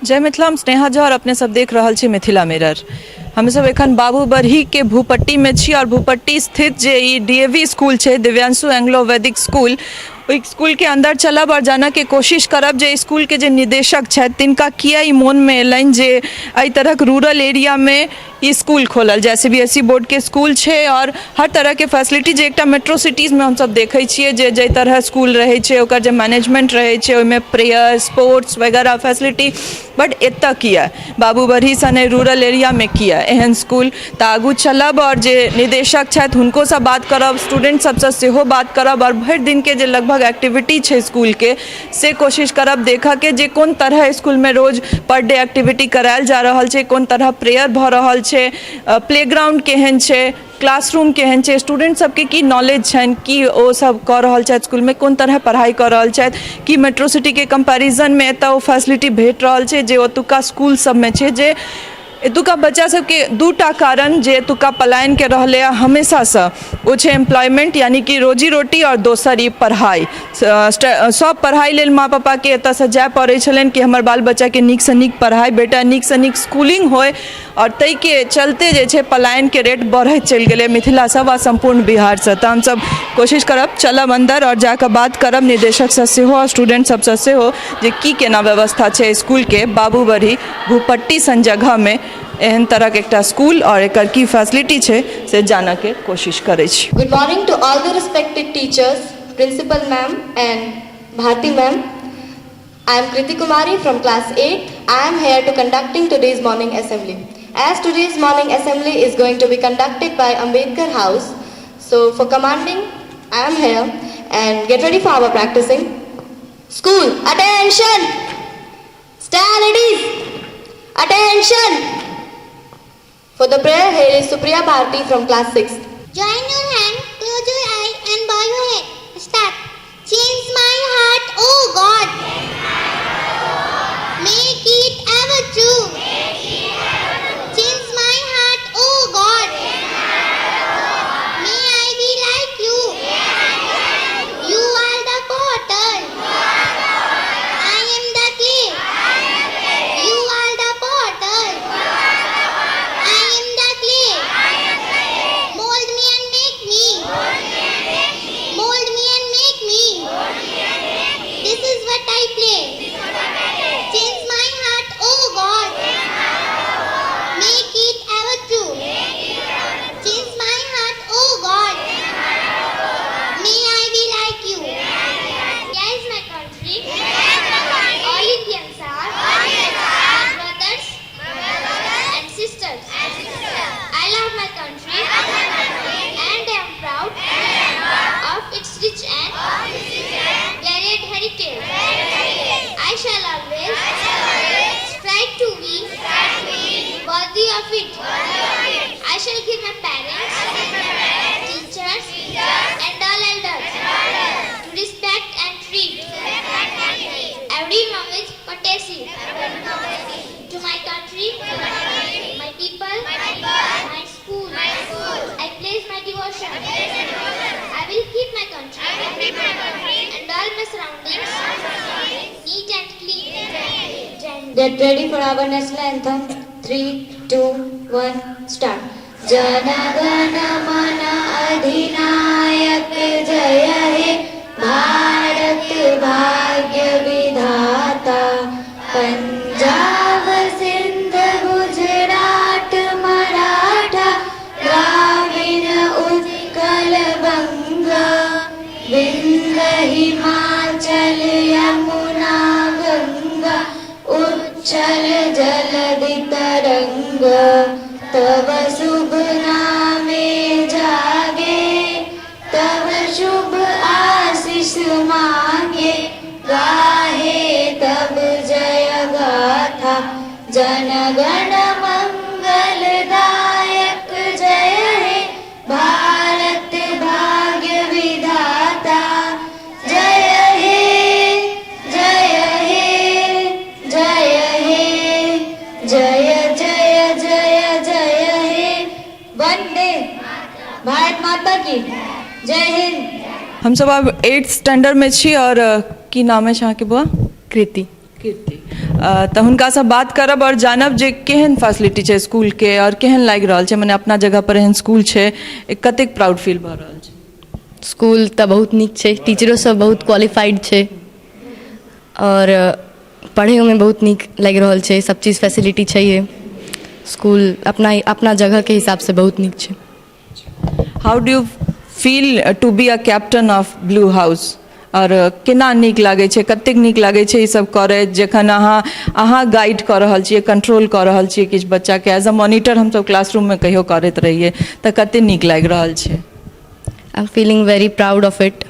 जय मिथिला, हम स्नेहा झा और अपने सब देख रहल छी मिथिला मिरर। हम सब एखन बाबू बरही के भूपट्टी में छी और भूपट्टी स्थित जे ई डीएवी स्कूल है, दिव्यांशु एंग्लो वैदिक स्कूल, ओहि स्कूल के अंदर चलब और जाना के कोशिश करब जे स्कूल के जे निदेशक छथि तिनका किया ई मोन में एलनि जे एहि तरह रूरल एरिया में ई स्कूल खोलल जाए। सीबीएसई बोर्ड के स्कूल है और हर तरह के फैसिलिटी जे एक मेट्रो सिटीज में हम सब देखे छिए जे तरह स्कूल रहे छे, ओकर जे मैनेजमेंट रहे छे, ओहिमे प्रेयर स्पोर्ट्स वगैरह फैसिलिटी, बट एत किया बाबू बरही सने रूरल एरिया में किया एहन स्कूल। तो आगू चलब और जे निदेशक छथि हुनको से बात करब, स्टूडेंट सबसे सेहो बात करब और भरि दिन के जे लगभग एक्टिविटी है स्कूल के से कोशिश करब देखा के जे कौन तरह स्कूल में रोज पर डे एक्टिविटी करायल जा रहा है, कौन तरह प्रेयर भ रहा है, प्लेग्राउंड केहन है, क्लासरूम केहन है, स्टूडेंट सबके की नॉलेज छन, की ओ सब कर रहा है स्कूल में, कौन तरह पढ़ाई कर रहा है, कि मेट्रो सिटी के कंपैरिजन में एत ओ फैसिलिटी भेट रहा है जे ओतुका स्कूल सब में है। जे एतुका बच्चा सबके दूटा कारण जे एतुका पलायन के रहले हमेशा से वो है एम्प्लॉयमेंट यानी कि रोजी रोटी और दोसर ई पढ़ाई। सब पढ़ाई लेल माँ पापा के एत से जाय पड़े छलन कि हमर बाल बच्चा के नीक से नीक पढ़ाई बेटा, नीक से नीक स्कूलिंग होय, और तई के चलते जे है पलायन के रेट बढ़े चल गए मिथिला सब आ संपूर्ण बिहार से। तो हम सब कोशिश करब चलब अंदर और जाकर बात करब निदेशक से सेहो और स्टूडेंट सबसे सेहो जे की केना व्यवस्था है स्कूल के बाबू बरही भूपट्टी सन जगह में एहन तरह के एक स्कूल और एक की फैसिलिटी है से जाना के कोशिश करे छी। Good morning to all the respected teachers, principal ma'am and Bharti ma'am. I am Kriti Kumari from class 8. I am here to conducting today's morning assembly. As today's morning assembly is going to be conducted by Ambedkar House, so for commanding I am here and get ready for our practicing. School, attention! Stand ladies! Attention! For the prayer, here is Supriya Bharti from class 6. Join your hand, close your eye and bow your head. Start. Change my heart, oh God. Make it ever true. Change my heart, oh God. May I be like you. You are the potter. I am the clay. You are the potter. I am the clay. Mold me and make me. Mold me and make me. This is what I play. Change my heart, oh God. Make it ever true. Change my heart, oh God. May I be like you. Here is my country. All Indians are brothers and sisters. I love my country and I am proud of its rich and varied heritage. I shall always strive to be worthy of it. I shall give my parents, teachers and all elders to respect and treat everyone with courtesy. To my country, my people, my school, I place my devotion. I will keep my country and all my surroundings neat and clean. Get ready for our national anthem. 3, 2, 1, start. Jana Gana मन अधिनायक जय हे भारत भाग्य विधाता पंजाब सिंध गुजरात मराठा द्राविड़ उत्कल बंगा विंध्य हिमाचल यमुना गंगा उच्चल जलधि तरंगा तव शुभ नामे जागे तव शुभ आशीष मांगे गाहे तब जय गाथा जन गण मंगलदायक जय हे भारत भाग्य विधाता जय हे जय हे जय हे जय जय जय जय हे वंदे भारत माता की जय हिंद। हम सब अब 8th स्टैंडर्ड में छी और की नाम है अहाँ के बुआ? कृति। तऽ हुनकासँ बात करब और जानब जे केहन फैसिलिटी छै स्कूल के और केहन लागि रहल छै, मने अपना जगह पर एहन स्कूल छै, कतेक प्राउड फील भऽ रहल छै। स्कूल तऽ बहुत नीक छै, टीचरो सब बहुत क्वालिफाइड छै और पढ़ैयोमे बहुत नीक लागि रहल छै, सब चीज फैसिलिटी छैहे। स्कूल अपना जगह के हिसाब से बहुत नीक छै। How do you feel to be a captain of blue house, और केना नीक लागै छै, कतेक नीक लागै छै ई सब करैत, जखन अहाँ गाइड कऽ रहल छियै, कंट्रोल कऽ रहल छियै किछु बच्चाके, एज अ मॉनिटर हमसब क्लासरूममे कहियो करैत रहियै, तऽ कतेक नीक लागि रहल छै। I am feeling very proud of it.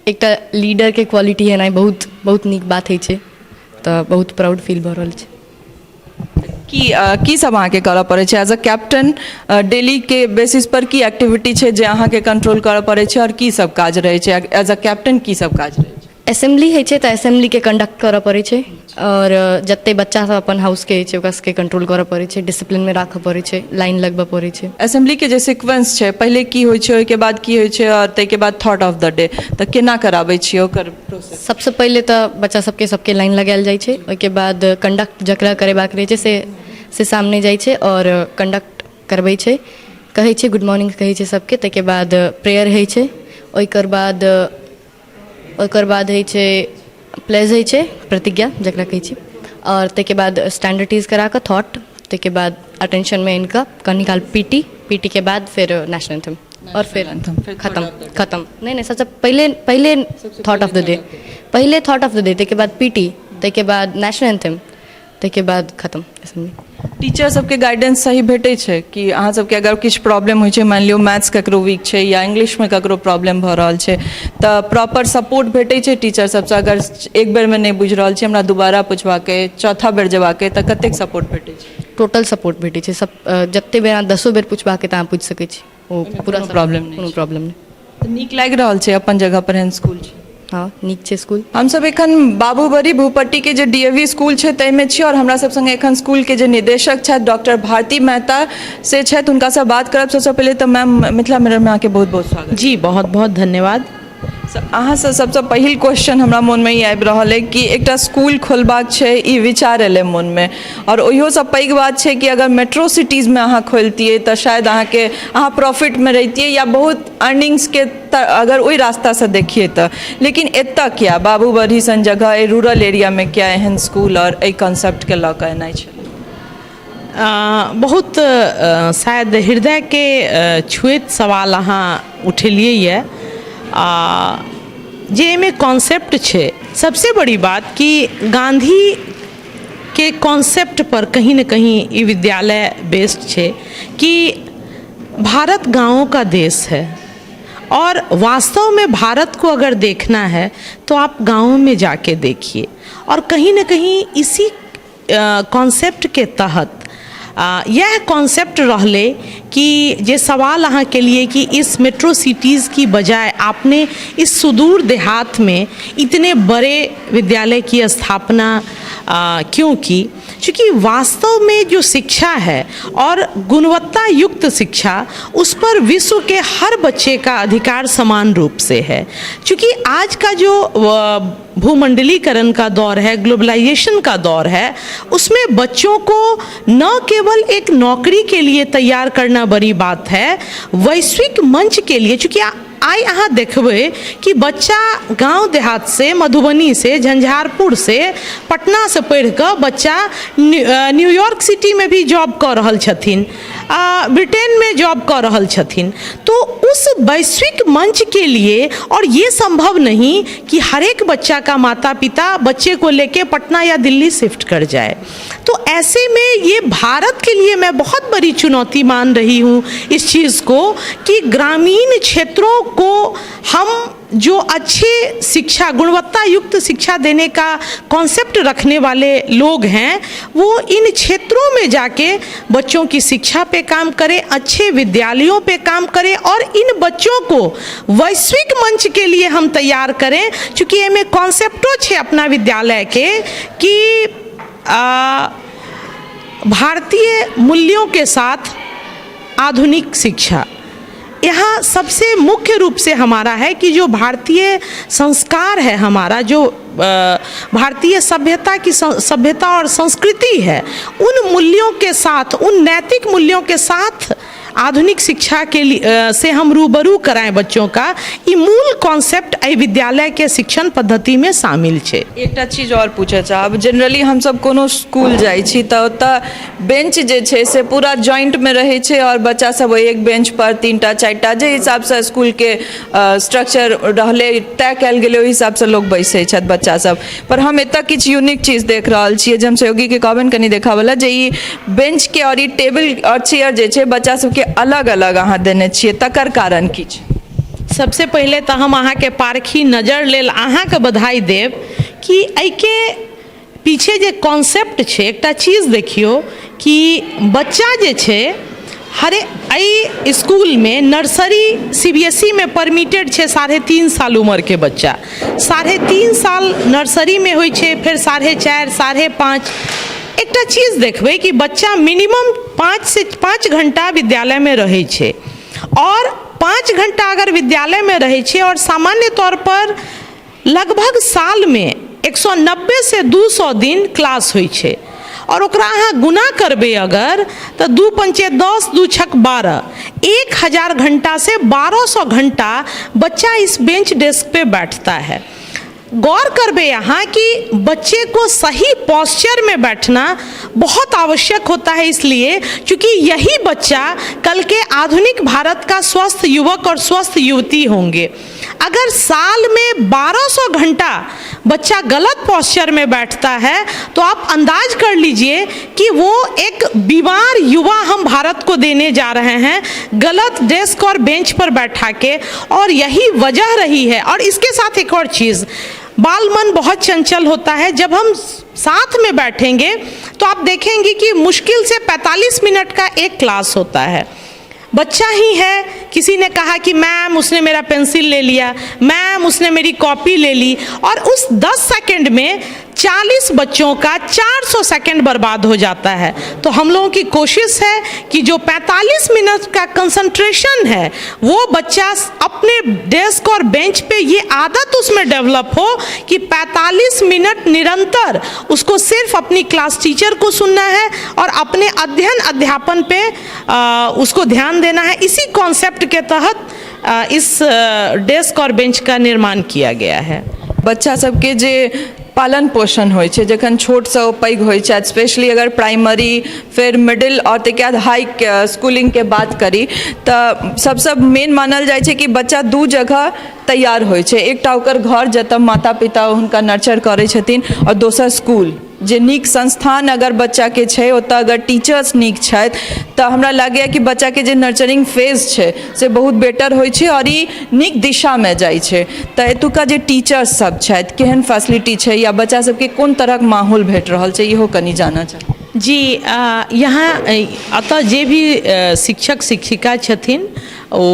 एकटा लीडर के क्वालिटी है बहुत बहुत नीक बात होइ छै, तऽ बहुत प्राउड फील भऽ रहल छै। की सब अहाँके करऽ पड़ै छै एज अ कैप्टन, डेली के बेसिस पर की एक्टिविटी छै जे अहाँके कंट्रोल करऽ पड़ै छै, और की सब काज रहै छै एज अ कैप्टन, की सब काज रहै छै। असेंबली होइ छै तऽ असेंबली के कंडक्ट करऽ पड़ै छै, और जते बच्चा सब अपन हाउस के छै ओकरा सबके कंट्रोल करऽ पड़ै छै, डिसिप्लिन में राखऽ पड़ै छै, लाइन लगबऽ पड़ै छै। असेंबली के जे सीक्वेंस छै, पहिले की होइ छै, ओहिके बाद की होइ छै, और ताहिके बाद थॉट ऑफ द डे, तऽ केना कराबै छियै ओकर प्रोसेस। सबसे पहिले तऽ बच्चा सबके लाइन लगायल जाइ छै, ओहिके बाद कंडक्ट जकरा करेबाक रहै छै से सामने जाइ छै और कंडक्ट करबै छै, कहै छै गुड मॉर्निंग कहै छै सबके, ताहिके बाद प्रेयर होइ छै, ओकर बाद होइ छै प्लेज होइ छै, प्रतिज्ञा जकरा कहै छै, और ताहिके बाद स्टैंडर्डीज करा कऽ थॉट, ताहिके बाद अटेंशन में इनका कनी काल पीटी के बाद फिर नेशनल एंथम, और फिर खत्म नहीं सबसे पहले थॉट ऑफ द डे, ताहिके बाद पीटी, ताहिके बाद नेशनल एंथम, ताहिके बाद खत्म। टीचर सबके गाइडेंस सही भेटै छै कि अहाँ सबके अगर किछु प्रॉब्लम होइ छै, मानि लियौ मैथ्स ककरो वीक छै या इंग्लिशमे ककरो प्रॉब्लम भऽ रहल छै, तऽ प्रॉपर सपोर्ट भेटै छै टीचर सबसँ, अगर एक बेरमे नहि बुझि रहल छी, हमरा दोबारा पुछबाके, चौथा बेर जेबाक, तऽ कतेक सपोर्ट भेटै छै। टोटल सपोर्ट भेटै छै, सब जते बेर 10 बेर पुछबाके तऽ अहाँ पूछि सकै छी, ओ पूरा कोनो प्रॉब्लम नहीं। तऽ नीक लागि रहल छै अपन जगह पर एहन स्कूल छै। हाँ नीक छै स्कूल। हमसब एखन बाबूबड़ी भूपट्टी के जे डीएवी स्कूल छै ताहिमे छी, और हमरा सब संगे एखन स्कूल के जे निदेशक छथि डॉक्टर भारती मेहता से छथि, हुनकासँ बात करब। सबसँ पहिले तऽ मैम मिथिला मिररमे अहाँके बहुत बहुत स्वागत। जी बहुत बहुत धन्यवाद। अहाँसँ सबसँ पहिल क्वेश्चन हमरा मोनमे ई आबि रहल अइ कि एकटा स्कूल खोलबाक छै, ई विचार एलै मोनमे, और ओहियोसँ पैघ बात छै कि अगर मेट्रो सिटीज़मे अहाँ खोलतियै तऽ शायद अहाँ प्रॉफिटमे रहितियै, या बहुत अर्निंग्सके अगर ओहि रास्तासँ देखिए तऽ, लेकिन एतऽ क्या बाबूबड़ी सन जगह, एहि रूरल एरियामे क्या एहन स्कूल और एहि कॉन्सेप्टके लऽ कऽ एनाइ छै। बहुत शायद हृदय के छुएत सवाल अहाँ उठेलियै यऽ। जे एहिमे कॉन्सेप्ट छै, सबसे बड़ी बात कि गांधी के कॉन्सेप्ट पर कहीं न कहीं ये विद्यालय बेस्ड है कि भारत गांवों का देश है, और वास्तव में भारत को अगर देखना है तो आप गांवों में जाके देखिए, और कहीं न कहीं इसी कॉन्सेप्ट के तहत यह कॉन्सेप्ट रहले कि जे सवाल अहाँ के लिए कि इस मेट्रो सिटीज़ की बजाय आपने इस सुदूर देहात में इतने बड़े विद्यालय की स्थापना क्यों की, क्योंकि वास्तव में जो शिक्षा है और गुणवत्ता युक्त शिक्षा, उस पर विश्व के हर बच्चे का अधिकार समान रूप से है। क्योंकि आज का जो भूमंडलीकरण का दौर है, ग्लोबलाइजेशन का दौर है, उसमें बच्चों को न केवल एक नौकरी के लिए तैयार करना बड़ी बात है, वैश्विक मंच के लिए। चूँकि आई अहाँ देखबे कि बच्चा गांव देहात से, मधुबनी से, झंझारपुर से, पटना से पढ़ कर बच्चा न्यूयॉर्क सिटी में भी जॉब कर रहल छथिन, ब्रिटेन में जॉब कर रहल छथिन। तो उस वैश्विक मंच के लिए, और ये संभव नहीं कि हर एक बच्चा का माता पिता बच्चे को लेके पटना या दिल्ली शिफ्ट कर जाए। तो ऐसे में ये भारत के लिए मैं बहुत बड़ी चुनौती मान रही हूँ इस चीज़ को, कि ग्रामीण क्षेत्रों को हम जो अच्छे शिक्षा, गुणवत्ता युक्त शिक्षा देने का कॉन्सेप्ट रखने वाले लोग हैं, वो इन क्षेत्रों में जाके बच्चों की शिक्षा पे काम करें, अच्छे विद्यालयों पे काम करें, और इन बच्चों को वैश्विक मंच के लिए हम तैयार करें। चूँकि एमे कॉन्सेप्टो छे अपना विद्यालय के कि भारतीय मूल्यों के साथ आधुनिक शिक्षा, यहाँ सबसे मुख्य रूप से हमारा है कि जो भारतीय संस्कार है हमारा, जो भारतीय सभ्यता और संस्कृति है, उन मूल्यों के साथ, उन नैतिक मूल्यों के साथ आधुनिक शिक्षा के लिए से हम रूबरू कराएं बच्चों का, ई मूल कॉन्सेप्ट एहि विद्यालय के शिक्षण पद्धति में शामिल छे। एकटा चीज और पूछे चाहब, जनरली हम सब कोनो स्कूल जाइ छी तऽ ओतऽ बेंच जे छै से पूरा जॉइंट में रहै छै और बच्चा सब एक बेंच पर 3टा 4टा जे हिसाब से स्कूल के स्ट्रक्चर रहले तय कयल गेलै ओहि हिसाब से लोग बैसै छथि बच्चा सब। पर हम एतऽ किछु यूनिक चीज देख रहल छियै जे हम सहयोगी के कहबनि कनि देखावला, जे ई बेंच के और ई टेबल और चेयर जे छै बच्चा सबके अलग अलग अहाँ देने छियै, तकर कारण की छै? सबसे पहले तो हम अहाँ के पारखी नजर लेल अहाँ के बधाई देव कि एहिके पीछे जे कॉन्सेप्ट छै, एकटा चीज देखियो कि बच्चा जे छै हरे एहि स्कूल में नर्सरी सीबीएसई में परमिटेड छै 3.5 साल उम्र के बच्चा, 3.5 साल नर्सरी में होइ छै, फिर 4.5 5.5। एकटा चीज देखबै कि बच्चा मिनिमम 5 से 5 घंटा विद्यालय में रहै छै और 5 घंटा अगर विद्यालय में रहै छै और सामान्य तौर पर लगभग साल में 190 से 200 दिन क्लास होइ छै और ओकरा अहाँ गुना करबै अगर तो 2 पंचे 10 2 छक 12, 1000 घंटा से 1200 घंटा बच्चा इस बेंच डेस्क पे बैठता है। गौर करबे यहाँ कि बच्चे को सही पोस्चर में बैठना बहुत आवश्यक होता है, इसलिए क्योंकि यही बच्चा कल के आधुनिक भारत का स्वस्थ युवक और स्वस्थ युवती होंगे। अगर साल में 1200 घंटा बच्चा गलत पोस्चर में बैठता है तो आप अंदाज कर लीजिए कि वो एक बीमार युवा हम भारत को देने जा रहे हैं गलत डेस्क और बेंच पर बैठा के, और यही वजह रही है। और इसके साथ एक और चीज़, बाल मन बहुत चंचल होता है। जब हम साथ में बैठेंगे तो आप देखेंगे कि मुश्किल से 45 मिनट का एक क्लास होता है। बच्चा ही है, किसी ने कहा कि मैम उसने मेरा पेंसिल ले लिया, मैम उसने मेरी कॉपी ले ली, और उस 10 सेकंड में 40 बच्चों का 400 सेकंड बर्बाद हो जाता है। तो हम लोगों की कोशिश है कि जो 45 मिनट का कंसंट्रेशन है वो बच्चा अपने डेस्क और बेंच पे ये आदत उसमें डेवलप हो कि 45 मिनट निरंतर उसको सिर्फ अपनी क्लास टीचर को सुनना है और अपने अध्ययन अध्यापन पे उसको ध्यान देना है। इसी कॉन्सेप्ट के तहत इस डेस्क और बेंच का निर्माण किया गया है। बच्चा सबके जे पालन पोषण होइ छै जखन छोट से पैघ होइ छै, स्पेशली अगर प्राइमरी फिर मिडिल और तकर बाद हाई स्कूलिंग के बात करी तऽ सबसे मेन मानल जाइ छै कि बच्चा 2 जगह तैयार होइ छै, एकटा ओकर घर जतऽ माता पिता हुनका नर्चर करै छथिन और दोसर स्कूल जे नीक संस्थान अगर बच्चा के छै ओतऽ अगर टीचर्स नीक छथि तऽ हमरा लागैए कि बच्चा के जे नर्चरिंग फेज छै से बहुत बेटर होइ छै और ई नीक दिशा में जाइ छै। तऽ एतुका जे टीचर्स सब छथि केहन फैसिलिटी छै या बच्चा सबके कोन तरहक माहौल भेट रहल छै इहो कनि जानऽ चाही। जी, यहाँ अतः जे भी शिक्षक शिक्षिका छथिन ओ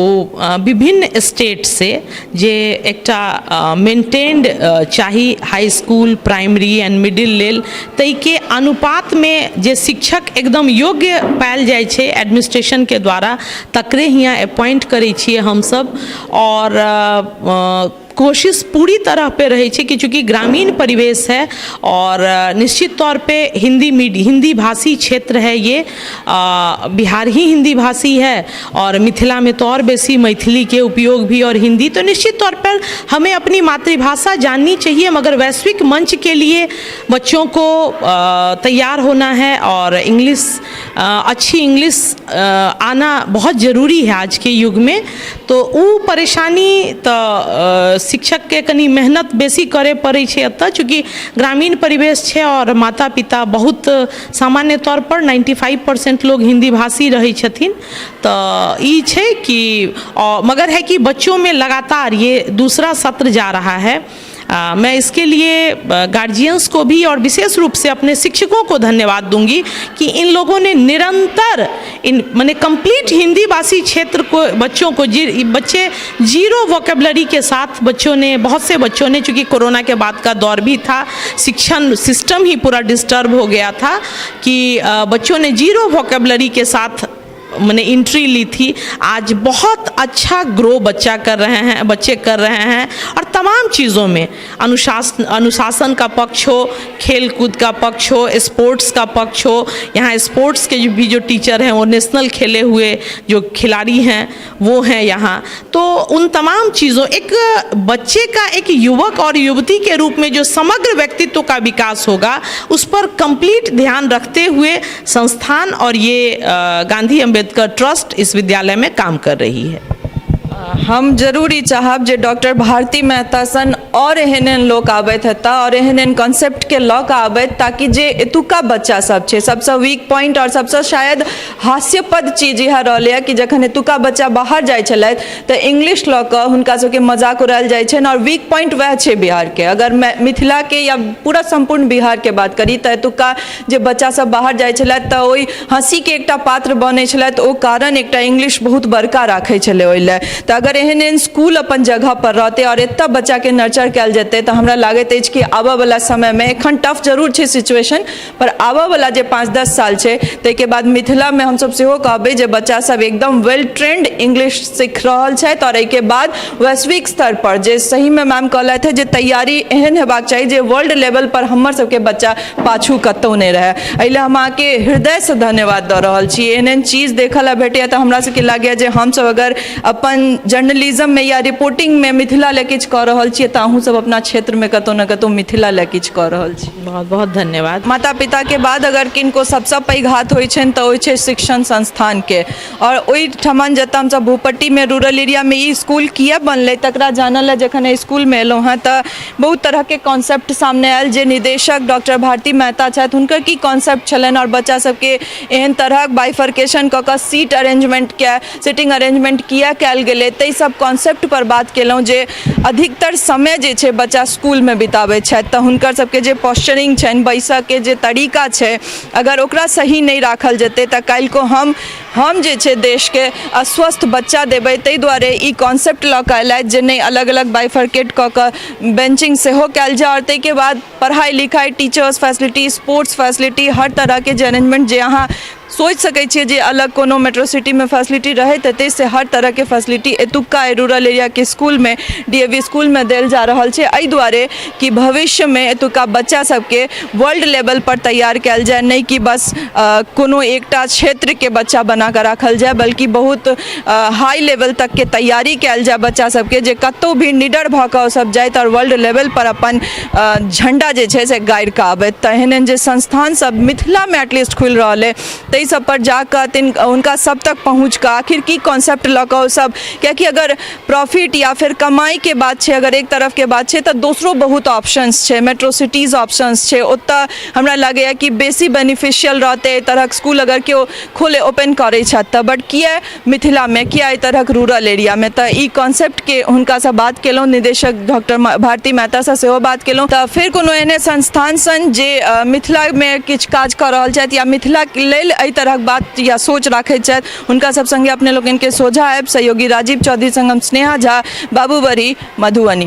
विभिन्न स्टेट से जे एकटा मेंटेन्ड चाही high school primary and middle लेल, तै के अनुपात में जे शिक्षक एकदम योग्य पायल जाइ छै एडमिनिस्ट्रेशन के द्वारा तकरे हियाँ अपॉइंट करै छियै हमसब। और कोशिश पूरी तरह पे रही है कि चूँकि ग्रामीण परिवेश है और निश्चित तौर पे हिंदी भाषी क्षेत्र है, ये बिहार ही हिंदी भाषी है और मिथिला में तो और बेसी मैथिली के उपयोग भी और हिंदी, तो निश्चित तौर पर हमें अपनी मातृभाषा जाननी चाहिए, मगर वैश्विक मंच के लिए बच्चों को तैयार होना है और इंग्लिश अच्छी इंग्लिश आना बहुत ज़रूरी है आज के युग में। तो वो परेशानी तो शिक्षक के कनी मेहनत बेसी करे पड़े छै एतऽ, चूँकि ग्रामीण परिवेश छै और माता पिता बहुत सामान्य तौर पर 95% लोग हिंदी भाषी रहे छथिन। तो ई छै कि मगर है कि बच्चों में लगातार ये दूसरा सत्र जा रहा है। मैं इसके लिए गार्जियंस को भी और विशेष रूप से अपने शिक्षकों को धन्यवाद दूंगी कि इन लोगों ने निरंतर माने कंप्लीट हिंदी भाषी क्षेत्र को बच्चों को बच्चे जीरो वोकेबलरी के साथ बहुत से बच्चों ने, चूँकि कोरोना के बाद का दौर भी था, शिक्षण सिस्टम ही पूरा डिस्टर्ब हो गया था, कि बच्चों ने जीरो वोकेबलरी के साथ मैंने एंट्री ली थी, आज बहुत अच्छा ग्रो बच्चे कर रहे हैं और तमाम चीज़ों में अनुशासन का पक्ष हो, खेल कूद का पक्ष हो, स्पोर्ट्स का पक्ष हो। यहाँ स्पोर्ट्स के भी जो टीचर हैं वो नेशनल खेले हुए जो खिलाड़ी हैं वो हैं यहाँ। तो उन तमाम चीज़ों, एक बच्चे का एक युवक और युवती के रूप में जो समग्र व्यक्तित्व का विकास होगा उस पर कंप्लीट ध्यान रखते हुए संस्थान और ये गांधी अंबेडकर ट्रस्ट इस विद्यालय में काम कर रही है। हम जरूरी चाहब जे डॉक्टर भारती मेहता सन और एहन लोग आबैत हेता और एहन कॉन्सेप्ट के लऽ कऽ आबैत, ताकि जे एतुका बच्चा सब छै सबसे वीक पॉइंट और सबसे शायद हास्यपद चीज यह रहलै कि जखन एतुका बच्चा बाहर जाइ छलथि तऽ इंग्लिश लऽ कऽ हुनका सबके मजाक उड़ायल जाइ छनि और वीक पॉइंट वएह छै बिहार के। अगर मिथिला के या पूरा संपूर्ण बिहार के बात करी तऽ एतुका जे बच्चा सब बाहर जाइ छलथि तऽ ओहि हंसी के एकटा पात्र बनै छलथि, ओ कारण एकटा इंग्लिश बहुत बड़का राखै छलै ओहि लए। तऽ अगर एहन स्कूल अपन जगह पर रहते और एतऽ बच्चा के नर्चर कयल जेतै तऽ हमरा लागैत अछि कि आबऽ वाला समय में, एखन टफ जरूर छै सिचुएशन, पर आबऽ वाला जे 5-10 साल छै ताहिके बाद मिथिला में हमसब सेहो कहबै जे बच्चा सब एकदम वेल ट्रेंड इंग्लिश सीख रहल छथि और एहिके बाद वैश्विक स्तर पर जे सही में मैम कहलथि जे तैयारी एहन हेबाक चाही जे वर्ल्ड लेवल पर हमर सबके बच्चा पाछू कतौ नहि रहै। एहि लेल हम अहाँके हृदय से धन्यवाद दऽ रहल छी। एहन चीज देखऽ ला भेटैया तऽ हमरा सबके लागैया जे हमसब अगर अपन जर्नलिज्म में या रिपोर्टिंग में मिथिला ले किछु कऽ रहल छियै तऽ अहूँ सब अपना क्षेत्र में कतौ न कतौ मिथिला ले किछु कऽ रहल छी। बहुत बहुत धन्यवाद। माता पिता के बाद अगर किनको सबसँ पैघ हाथ होइ छनि तऽ होइ छै शिक्षण संस्थान के, और ओहि ठमन जतऽ हमसब भूपट्टी में रूरल एरिया में ई स्कूल किया बनलै तकरा जानल ला जखन स्कूल में एलहुँ हैं तऽ बहुत तरह के कॉन्सेप्ट सामने आयल। जे निदेशक डॉक्टर भारती मेहता छथि हुनकर की कॉन्सेप्ट छलनि और बच्चा सबके एहन तरहक बाइफर्केशन कऽ कऽ सीट अरेंजमेंट के सिटिंग अरेंजमेंट किया कयल गेलै, ताहि सब कॉन्सेप्ट पर बात केलहुँ। जे अधिकतर समय जे छै बच्चा स्कूल में बिताबै छथि तऽ हुनकर सबके जे पोस्चरिंग छनि, बैसऽ के जे तरीका छै, अगर ओकरा सही नहीं राखल जेतै तऽ काल्हि को हम जे छै देश के अस्वस्थ बच्चा देबै। ताहि दुआरे ई कॉन्सेप्ट लऽ कऽ अयलथि जे नहीं अलग अलग बाइफर्केट कऽ कऽ बेंचिंग सेहो कयल जाय और ताहिके बाद पढ़ाई लिखाई, टीचर्स फैसिलिटी, स्पोर्ट्स फैसिलिटी, हर तरह के जे अरेंजमेंट जे अहाँ सोच सकै छियै जे अलग कोनो मेट्रो सिटी में फैसिलिटी रहैत हेतै से हर तरह के फैसिलिटी एतुका रूरल एरिया के स्कूल में, डीएवी स्कूल में देल जा रहल छै। एहि दुआरे कि भविष्य में एतुका बच्चा सबके वर्ल्ड लेवल पर तैयार कयल जाय, नहीं कि बस कोनो एकटा क्षेत्र के बच्चा बना कऽ राखल जाय, बल्कि बहुत हाई लेवल तक के तैयारी कयल जाय बच्चा सबके, जे कतौ भी निडर भऽ कऽ सब जाइत और वर्ल्ड लेवल पर अपन झंडा जे छै से गाड़ि कऽ आबैत। तऽ एहन जे संस्थान सब मिथिला में एटलीस्ट खुलि रहल है ताहि सब पर जाकर उनका सब तक पहुँच कर आखिर की कॉन्सेप्ट लऽ कऽ सब, कियाकि अगर प्रॉफिट या फिर कमाई के बात छै, अगर एक तरफ के बात छै तऽ दोसरो बहुत ऑप्शंस छै, मेट्रो सिटीज ऑप्शंस छै, ओतऽ हमरा लागैया कि बेसी बेनिफिशियल रहतै एहि तरहक स्कूल अगर केओ खोले ओपन करै छथि तऽ। बट किया मिथिला में, किया एहि तरहक रूरल एरिया में, तऽ ई कॉन्सेप्ट के हुनका से बात केलहुँ, निदेशक डॉक्टर भारती मेहता से सेहो बात केलहुँ। तऽ फिर कोनो एहन संस्थान सन जे मिथिला में किछु काज कऽ रहल छथि या मिथिला लेल एहि तरहक बात या सोच राखैत छथि, हुनका सब संगे अपने लोकनि के सोझा आयब। सहयोगी राजीव चौधरी संग हम स्नेहा झा, बाबूबड़ी, मधुबनी।